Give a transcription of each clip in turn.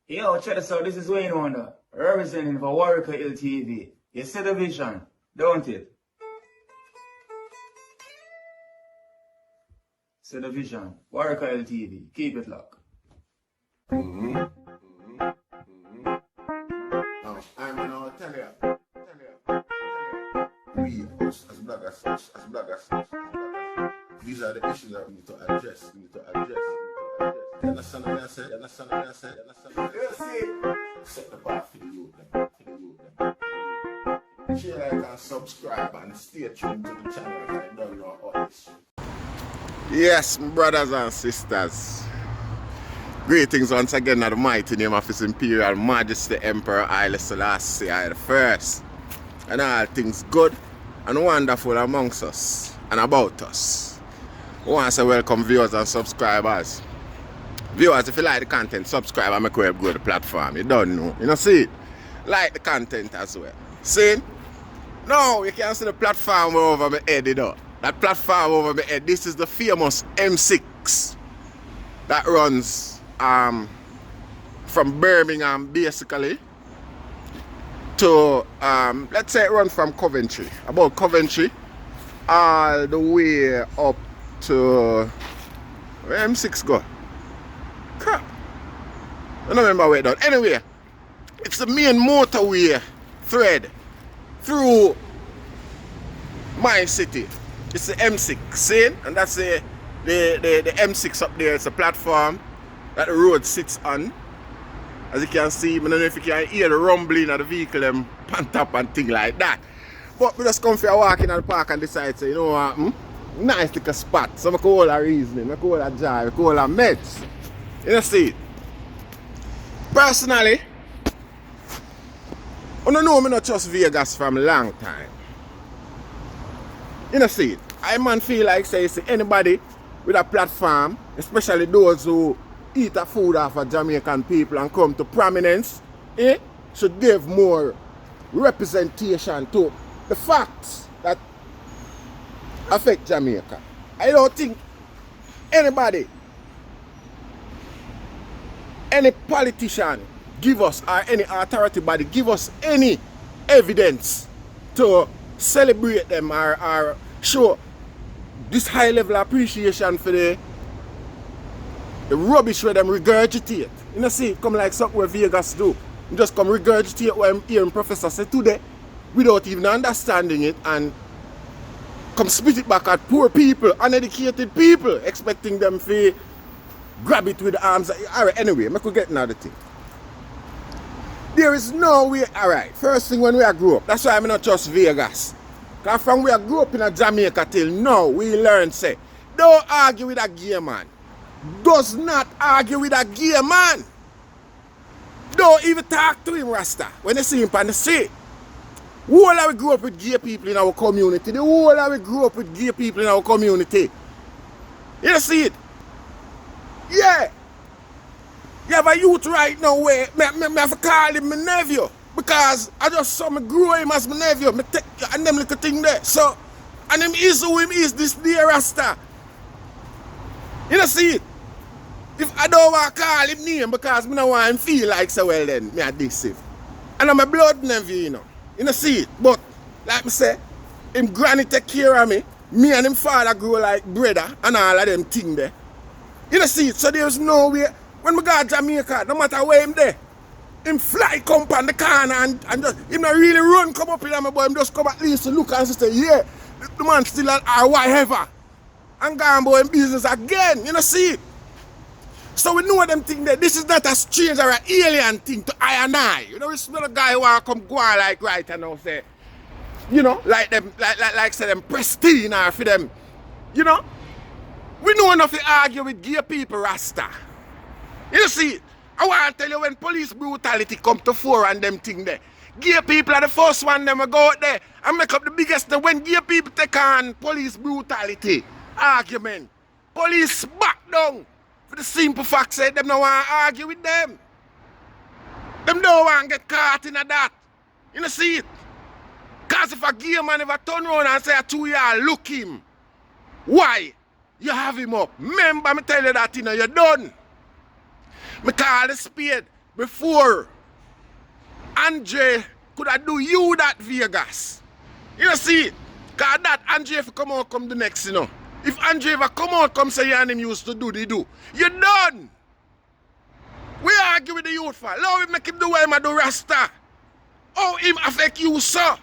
Yo, check this out. This is Wayne Wonder, representing for Warrior LTV. You see the vision, don't it? See the vision. Warrior LTV. Keep it locked. No, I'm gonna tell you. We, as bloggers, these are the issues that we need to address. You understand what I said? You see? Set the bar for the youth. Share, like, and subscribe, and stay tuned to the channel. I don't know all this shit. Yes, my brothers and sisters. Greetings once again at the mighty name of His Imperial Majesty Emperor Haile Selassie I the First. And all things good and wonderful amongst us and about us. I want to say welcome viewers and subscribers. Viewers, if you like the content, subscribe and make web go to the platform. You don't know. You know, see it? Like the content as well. See? No, you can't see the platform over my head, you know. That platform over my head, this is the famous M6 that runs from Birmingham basically to let's say it runs from Coventry, about Coventry all the way up to where M6 go. Crap, I don't remember where it does. Anyway, it's the main motorway thread through my city. It's the M6, see? And that's the M6 up there. It's a platform that the road sits on. As you can see, I don't know if you can hear the rumbling of the vehicle them pan top and thing like that. But we just come for a walk in the park and decide, so, you know what, nice little spot. So I call a reasoning, I call a joy, I call a meds. You know, see? Personally, I don't know, I not trust Vagas from a long time. You know, see it? I man feel like say anybody with a platform, especially those who eat a food off of Jamaican people and come to prominence, should give more representation to the facts that affect Jamaica. I don't think anybody, any politician give us, or any authority body give us any evidence to celebrate them or show this high level appreciation for the rubbish where them regurgitate. You know, see, it come like something where Vagas do. You just come regurgitate what I'm hearing Professor say today without even understanding it and come spit it back at poor people, uneducated people, expecting them to grab it with arms. Alright, anyway, I could get another thing. There is no way, alright, first thing when we grew up, that's why I'm not just Vagas. Because from we grew up in a Jamaica till now, we learn, say, don't argue with a gay man. Does not argue with a gay man. Don't even talk to him, Rasta, when you see him on the street. Whole of we grew up with gay people in our community. The whole of we grew up with gay people in our community. You see it? Yeah. You have a youth right now where I have to call him my nephew. Because I just saw me grow him as my nephew. Me take and them little thing there. So, and him is who him is this day Rasta. You know see it? If I don't want to call him name because I don't want him feel like so well then, me a deceive. And I'm a blood nephew, you know. You know see it? But, like me say, him granny take care of me. Me and him father grow like brother and all of them thing there. You know see it? So there's no way. When we go to Jamaica, no matter where him there, him fly come on the corner and just, him not really run come up in my boy, him just come at least to look and say, yeah, the man still at or whatever. And go on boy in business again, you know see it? So we know them thing that this is not a strange or an alien thing to I and I. You know, it's not a guy who want to come go on like right and now say, you know, like them, like say them pristine or for them, you know? We know enough to argue with gay people, Rasta. You see, I want to tell you when police brutality come to fore and them thing there. Gay people are the first one them will go out there and make up the biggest when gay people take on police brutality argument. Police back down for the simple fact that them don't want to argue with them. Them don't want to get caught in that. You know see it? Because if a gay man ever turn around and say to y'all, look him. Why? You have him up. Remember me tell you that, you know, you're done. Me call the spade before Andr'E could have do you that Vagas. You know see, cause that Andr'E if come out come the next, you know. If Andr'E ever come out come say you and him used to do, they do. You done. We argue with the youth for. Now we make him do what him do Rasta. How him affect you, sir?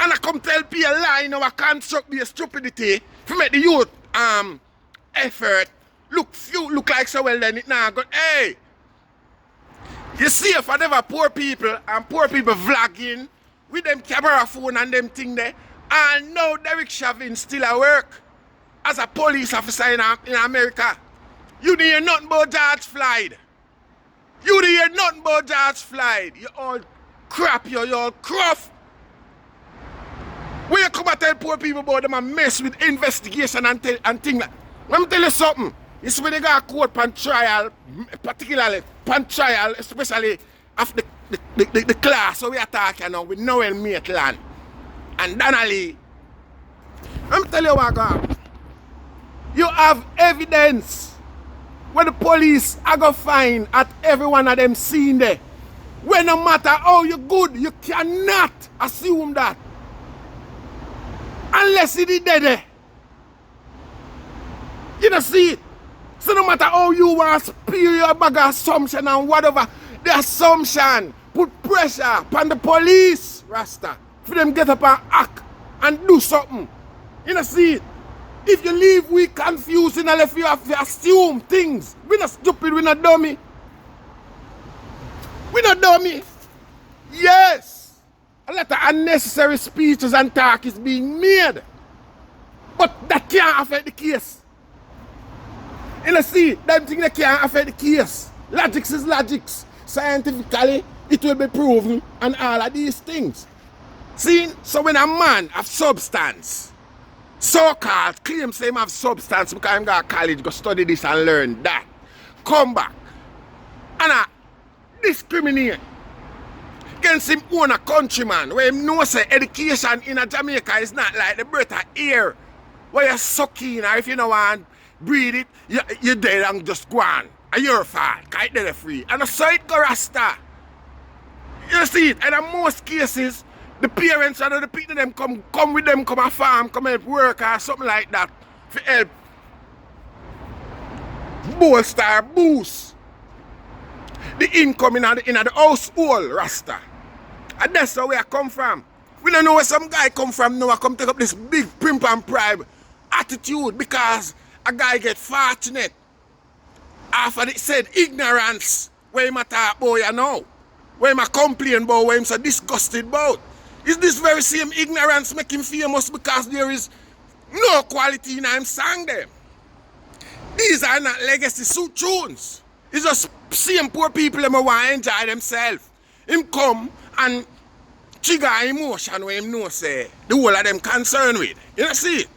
And I come tell people lie in our construct be a stupidity to make the youth effort look like so well then it now go, hey. You see if I never poor people and poor people vlogging with them camera phone and them thing there, and now Derek Chauvin still at work as a police officer in America. You didn't hear nothing about George Floyd. You didn't hear nothing about George Floyd. You all crap, you all cruff. When you come and tell poor people about them and mess with investigation and things like, let me tell you something. It's when they got a court pan trial, particularly pan trial, especially after the class so we are talking now with Noel Maitland and Donnelly. Let me tell you what God. You have evidence when the police are going to find at every one of them scene there. When no matter how you good, you cannot assume that. Unless it is dead. You don't see it. So no matter how you want to spill your bag of assumption and whatever, the assumption put pressure upon the police, Rasta, for them get up and act and do something. You don't see it. If you leave we confused and if you have to assume things, we're not stupid, we're not dummy. We're not dummy. Yes. A lot of unnecessary speeches and talk is being made. But that can't affect the case. You know, see, them things that can't affect the case. Logics is logics. Scientifically, it will be proven and all of these things. See, so when a man have substance, so-called claims him have substance because I'm going to college, go study this and learn that, come back and discriminate against him own a countryman where him know say education in a Jamaica is not like the breath of air where you suck in or if you don't want breathe it, you're dead and just go on. And your fault, because it's dead free. And so it go Rasta. You see it? And in most cases, the parents and the people them come with them, come a farm, come help work or something like that to help bolster, boost the income in the household, Rasta. And that's where I come from. We don't know where some guy come from now. I come take up this big primp and pride attitude because a guy get fortunate after it said ignorance where him a talk about you know. Where him a complain about, where him so disgusted about. Is this very same ignorance make him famous because there is no quality in him song them? These are not legacy suit tunes. It's just same poor people them want to enjoy themselves. Him come and trigger emotion where him know say the whole of them concerned with. You know see it?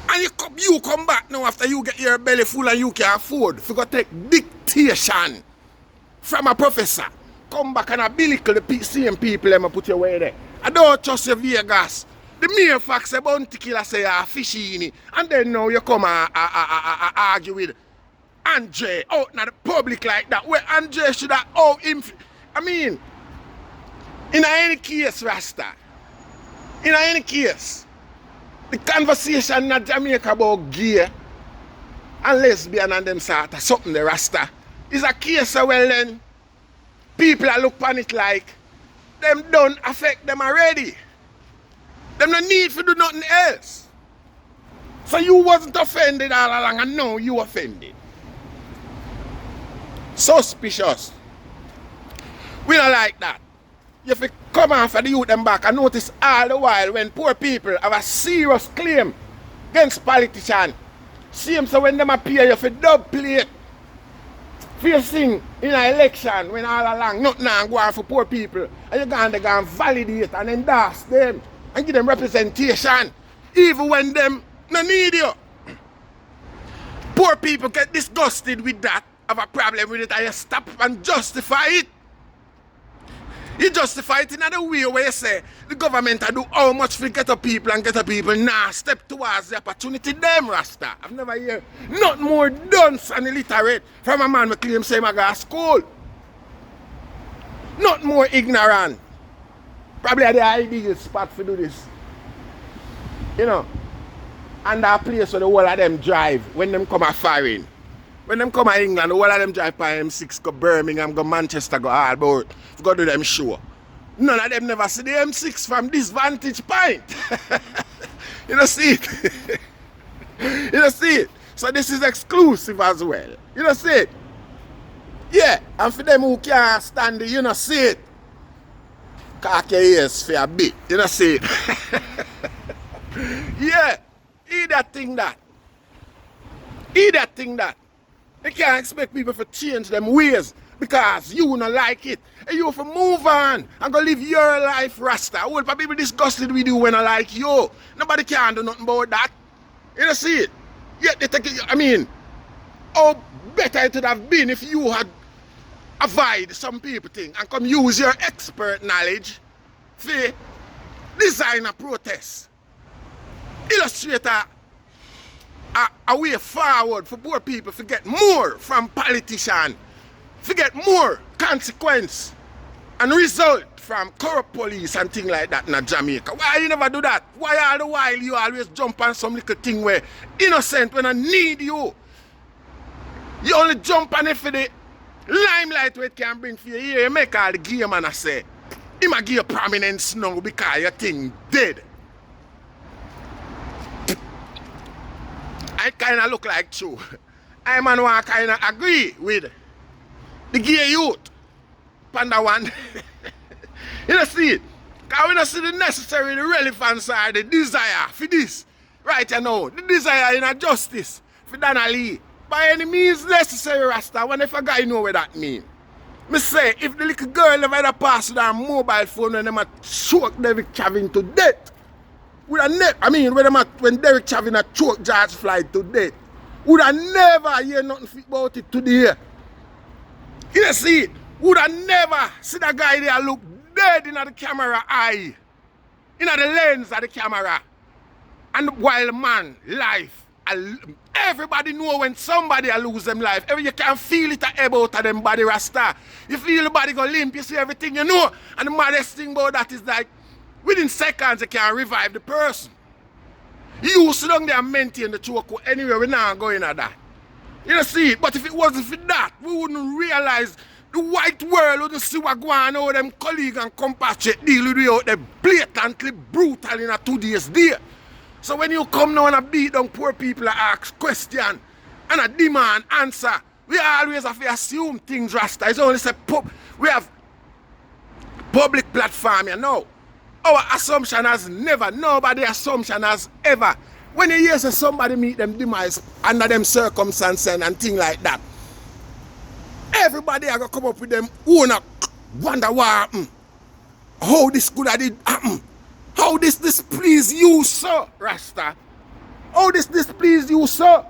And you come back now after you get your belly full and you can afford to go take dictation from a professor. Come back and belittle the same people them put you away there. I don't trust your Vagas. The mere facts say bounty killer say you're fishy and then now you come and argue with Andr'E out in the public like that. Where Andr'E should have out him. I mean, in any case, Rasta, in any case, the conversation in Jamaica about gay and lesbian and them sort of something the Rasta is a case of well then people are look upon it like them don't affect them already. Them no need to do nothing else. So you wasn't offended all along and now you offended. Suspicious. We don't like that. You have to come after the youth them back and notice all the while when poor people have a serious claim against politicians. Same so when them appear you have to dub plate. Facing in an election when all along nothing go on for poor people. And you go and validate and endorse them and give them representation. Even when them no need you. Poor people get disgusted with that, have a problem with it and you stop and justify it. You justify it in another way where you say the government do how much for get up people and get up people. Nah, step towards the opportunity them, Rasta. I've never heard not more dunce and illiterate from a man who claim say I go to school. Not more ignorant. Probably the ideal spot for do this. You know. And that place where the whole of them drive when them come a foreign. When them come to England, the whole of them drive by M6, go Birmingham, go Manchester, go all about, go do them show. None of them never see the M6 from this vantage point. You don't see it. You don't see it. So this is exclusive as well. You don't see it. Yeah, and for them who can't stand it, you don't see it. Cock your ears for a bit. You don't see it. Yeah, eat that thing that. Eat that thing that. You can't expect people to change them ways because you don't like it. And you have to move on and go live your life, Rasta. Whole people disgusted with you when I like you. Nobody can do nothing about that. You don't see it. Yet they take it, I mean, how better it would have been if you had avoid some people thing and come use your expert knowledge for design a protest. Illustrate a way forward for poor people to get more from politicians, to get more consequence and result from corrupt police and things like that in Jamaica. Why you never do that? Why all the while you always jump on some little thing where innocent when I need you? You only jump on it for the limelight where it can bring for you. You make all the game and I say, he might give you prominence now because your thing dead. I kind of look like true. I man want kind of agree with the gay youth. Panda one. You don't see it. Because we don't see the necessary, the relevance or the desire for this. Right you know. The desire in a justice for Dana Lee. By any means necessary, Rasta. When if a guy know what that mean. Me say, if the little girl never pass with her mobile phone and them a choke Derek Chavin to death. When Derek Chavin a choke George Floyd to death, would I never hear nothing about it today. You don't see it. Would I never see that guy there look dead in the camera eye, in the lens of the camera, and while man life, everybody know when somebody lose them life. You can feel it about them body, Rasta. You feel the body go limp, you see everything you know. And the maddest thing about that is like within seconds you can revive the person. You sit down there and maintain the choke anyway, we're not going at that. You don't see it. But if it wasn't for that, we wouldn't realize the white world wouldn't see what going on, how them colleagues and compatriots deal with you out there blatantly brutal in a 2 days day. So when you come now and beat down poor people and ask questions and a demand answer, we always have to assume things, Rasta. It's only say we have public platform, you know. Our assumption has never, nobody's assumption has ever. When you hear somebody meet them demise under them circumstances and things like that, everybody are going to come up with them own wonder why how this could have did happen. How this displease you, sir, Rasta? How this displease you, sir?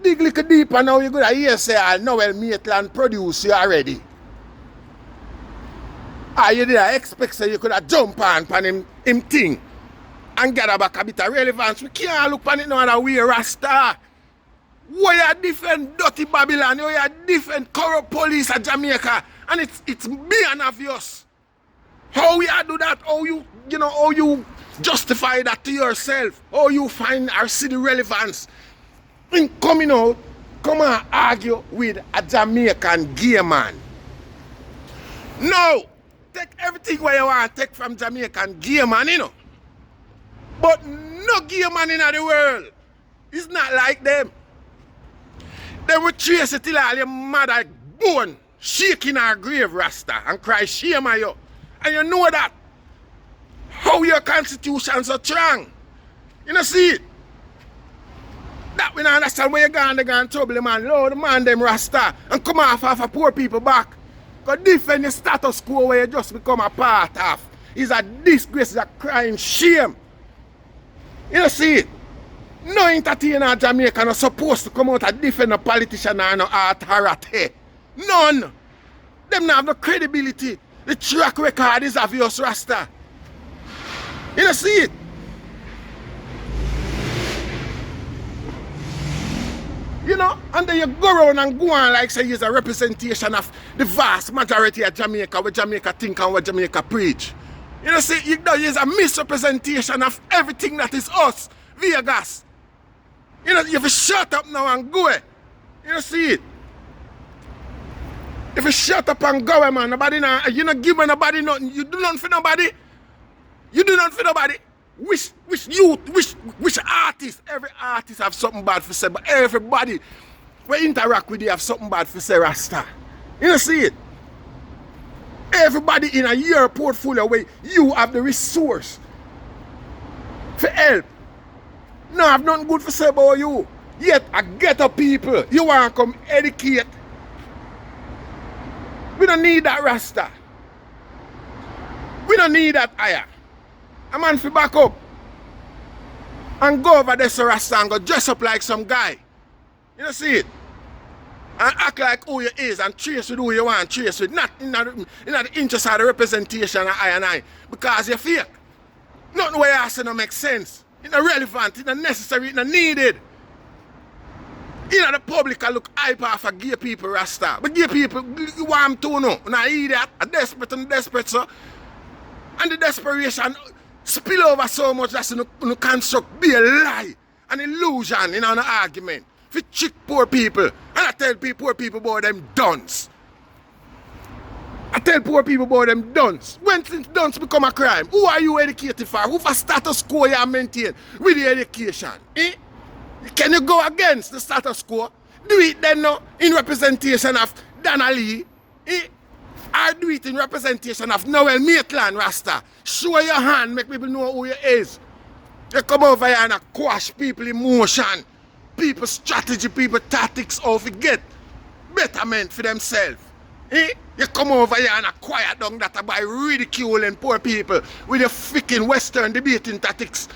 Dig little deeper now, you're going to hear say, I know well, Maitland produce you already. You did expect say you could have jump on him thing and get back a bit of relevance. We can't look on it no other way, Rasta. Why are different dirty Babylon? Why are different corrupt police at Jamaica? And it's beyond obvious. How we do that? How you justify that to yourself? How you find or see the relevance in coming out, come and argue with a Jamaican gay man? No! Take everything where you want to take from Jamaican gay man, you know. But no gay man in the world is not like them. They will trace it till all your mother bone shaking her grave, Rasta, and cry shame on you. And you know that. How your constitution so strong. You know see it? That we don't understand where you're going trouble the man. Lord, the man them Rasta and come off a poor people back. Because defend the status quo where you just become a part of is a disgrace, is a crime, shame. You know see it? No entertainer in Jamaica is supposed to come out and defend a politician or no authority. None. Them not have the credibility The track record is obvious, Rasta. You don't see it. You know, and then you go around and go on like say it's a representation of the vast majority of Jamaica, what Jamaica think and what Jamaica preach. You know, see, you know, it's a misrepresentation of everything that is us, Vagas. You know, you have to shut up now and go. You know, see it. If you shut up and go, man, nobody now, you not give nobody nothing. You do nothing for nobody. You do nothing for nobody. Which artist, every artist have something bad for say, but everybody we interact with you have something bad for say, Rasta. You know, see it. Everybody in a year portfolio where you have the resource for help. No, I have nothing good for say about you. Yet I get up people. You want to come educate. We don't need that, Rasta. We don't need that hire. A man fi back up and go over there so Rasta and go dress up like some guy. You know, see it? And act like who you is and trace with who you want to trace with. Not in the interest of the representation of I and I. Because you're fake. Nothing what you say don't make sense. It's not relevant, it's not necessary, it's not needed. You know, the public look hyper for gay people, Rasta. But gay people, you want them to know. Now, idiot, a desperate and desperate, so. And the desperation spill over so much that you construct be a lie, an illusion in an argument. For trick poor people. And I tell poor people about them duns. I tell poor people about them duns. When since duns become a crime, who are you educated for? Who for status quo you maintain with the education? Eh? Can you go against the status quo? Do it then no, in representation of Andr'E. Eh? Or do it in representation of Noel Maitland, Rasta. Show your hand, make people know who you is. You come over here and quash people emotion, people strategy, people tactics, how to get betterment for themselves. Eh? You come over here and quiet down that by ridiculing poor people with your freaking Western debating tactics.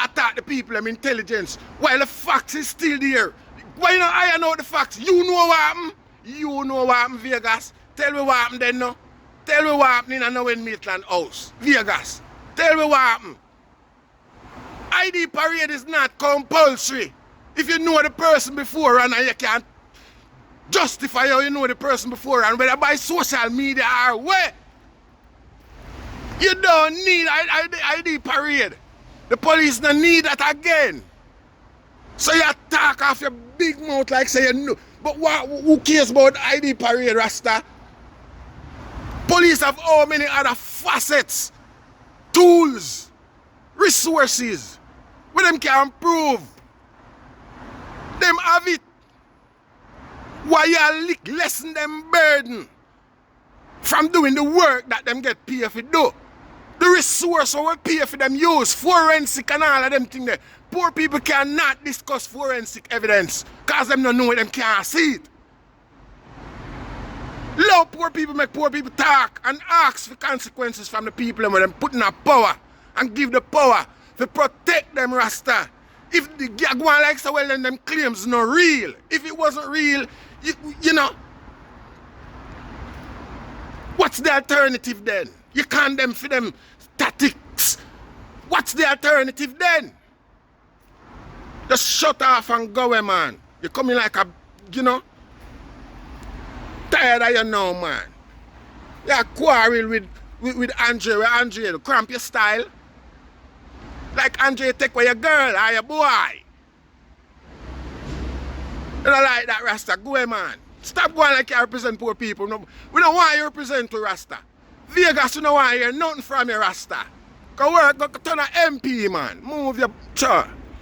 Attack the people, them intelligence, while the facts is still there. Why you not iron out the facts? You know what happened? You know what happened, Vagas. Tell me what happened then, no? Tell me what happened in a Noel Maitland house. Vagas. Tell me what happened. ID parade is not compulsory. If you know the person before and you can't justify how you know the person before and whether by social media or where. You don't need ID parade. The police don't need that again. So you talk off your big mouth like say you know. But who cares about ID parade, Rasta? Police have how many other facets, tools, resources, where them can prove. Them have it. Why you lessen them burden from doing the work that them get paid for do? The resource we pay for them use, forensic and all of them things there. Poor people cannot discuss forensic evidence because them don't know it, them can't see it. Love poor people make poor people talk and ask for consequences from the people when them putting up power and give the power to protect them, Rasta. If the go on like so well then them claims not real. If it wasn't real, you know, what's the alternative then? You condemn for them tactics. What's the alternative then? Just shut off and go away, man. You're coming like a, you know, tired of you now, man. You're quarrel with Andr'E, where Andr'E cramp your style. Like Andr'E take away your girl or your boy. You don't like that, Rasta. Go away, man. Stop going like you represent poor people. No, we don't want you to represent to Rasta. Vagas, we don't want to hear nothing from you, Rasta. Go work, go turn an MP, man. Move your chair.